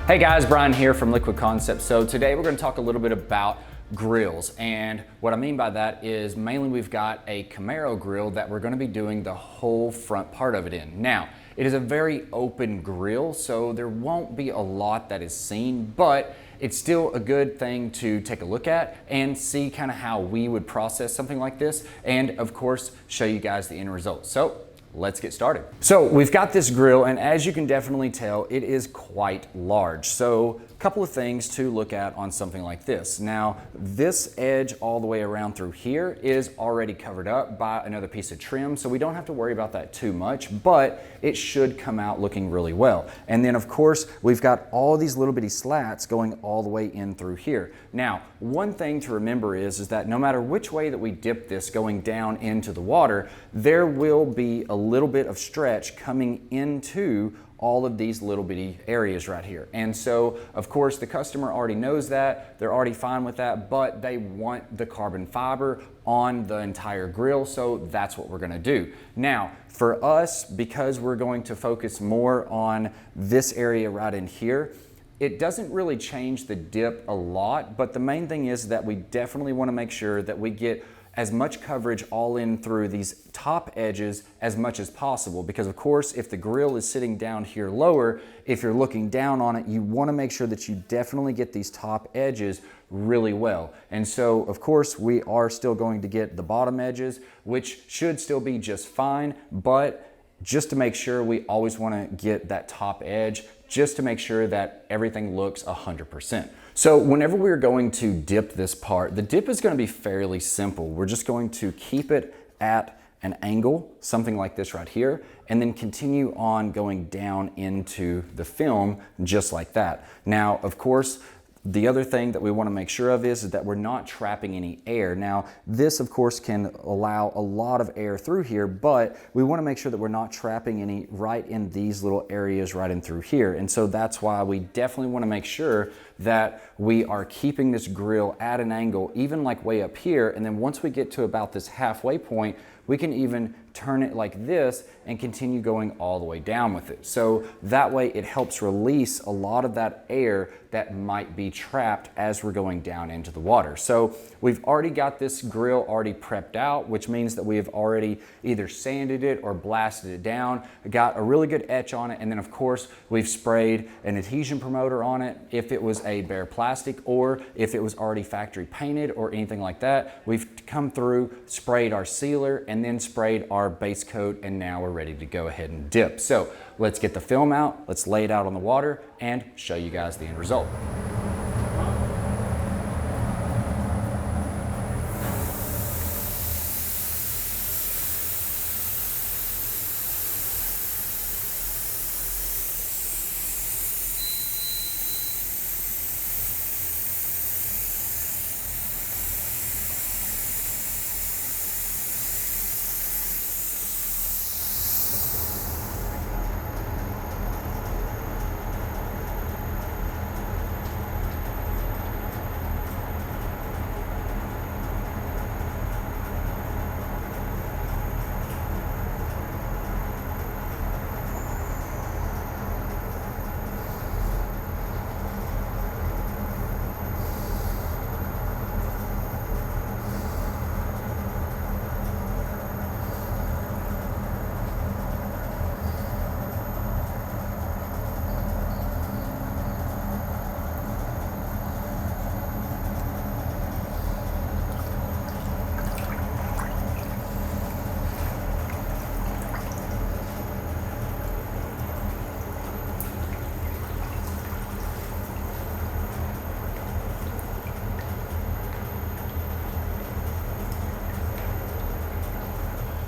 Hey guys, Bryan here from Liquid Concepts. So today we're going to talk a little bit about grills, and what I mean by that is mainly we've got a Camaro grill that we're going to be doing the whole front part of it in. Now, it is a very open grill, so there won't be a lot that is seen, but it's still a good thing to take a look at and see kind of how we would process something like this, and of course show you guys the end result. So let's get started. So we've got this grill, and as you can definitely tell, it is quite large. So a couple of things to look at on something like this. Now, this edge all the way around through here is already covered up by another piece of trim, so we don't have to worry about that too much, but it should come out looking really well. And then of course, we've got all these little bitty slats going all the way in through here. Now, one thing to remember is that no matter which way that we dip this going down into the water, there will be a little bit of stretch coming into all of these little bitty areas right here. And so, of course, the customer already knows that, they're already fine with that, but they want the carbon fiber on the entire grill, so that's what we're gonna do. Now, for us, because we're going to focus more on this area right in here, it doesn't really change the dip a lot, but the main thing is that we definitely wanna make sure that we get as much coverage all in through these top edges as much as possible, because of course if the grill is sitting down here lower, if you're looking down on it, you want to make sure that you definitely get these top edges really well. And so of course we are still going to get the bottom edges, which should still be just fine, but just to make sure, we always want to get that top edge just to make sure that everything looks 100%. So whenever we're going to dip this part, the dip is going to be fairly simple. We're just going to keep it at an angle, something like this right here, and then continue on going down into the film just like that. Now, of course, the other thing that we want to make sure of is that we're not trapping any air. Now, this of course can allow a lot of air through here, but we want to make sure that we're not trapping any right in these little areas right in through here. And so that's why we definitely want to make sure that we are keeping this grill at an angle, even like way up here. And then once we get to about this halfway point, we can even turn it like this and continue going all the way down with it. So that way it helps release a lot of that air that might be trapped as we're going down into the water. So we've already got this grill already prepped out, which means that we have already either sanded it or blasted it down, got a really good etch on it, and then of course we've sprayed an adhesion promoter on it if it was a bare plastic, or if it was already factory painted or anything like that. We've come through, sprayed our sealer, and then sprayed our base coat, and now we're ready to go ahead and dip. So let's get the film out, let's lay it out on the water and show you guys the end result.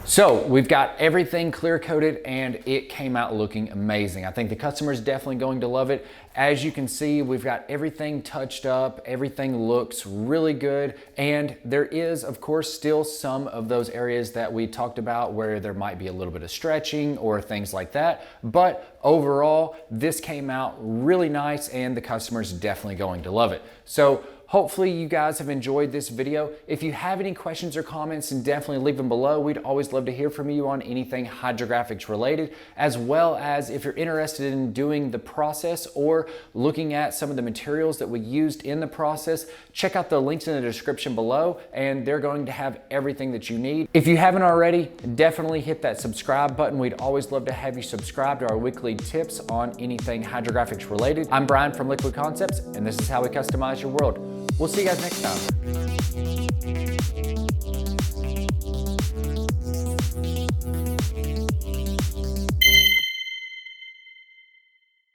So we've got everything clear coated and it came out looking amazing. I think the customer is definitely going to love it. As you can see, we've got everything touched up, everything looks really good, and there is of course still some of those areas that we talked about where there might be a little bit of stretching or things like that, but overall this came out really nice and the customer's definitely going to love it. So hopefully you guys have enjoyed this video. If you have any questions or comments, then definitely leave them below. We'd always love to hear from you on anything hydrographics related, as well as if you're interested in doing the process or looking at some of the materials that we used in the process, check out the links in the description below, and they're going to have everything that you need. If you haven't already, definitely hit that subscribe button. We'd always love to have you subscribe to our weekly tips on anything hydrographics related. I'm Bryan from Liquid Concepts, and this is how we customize your world. We'll see you guys next time.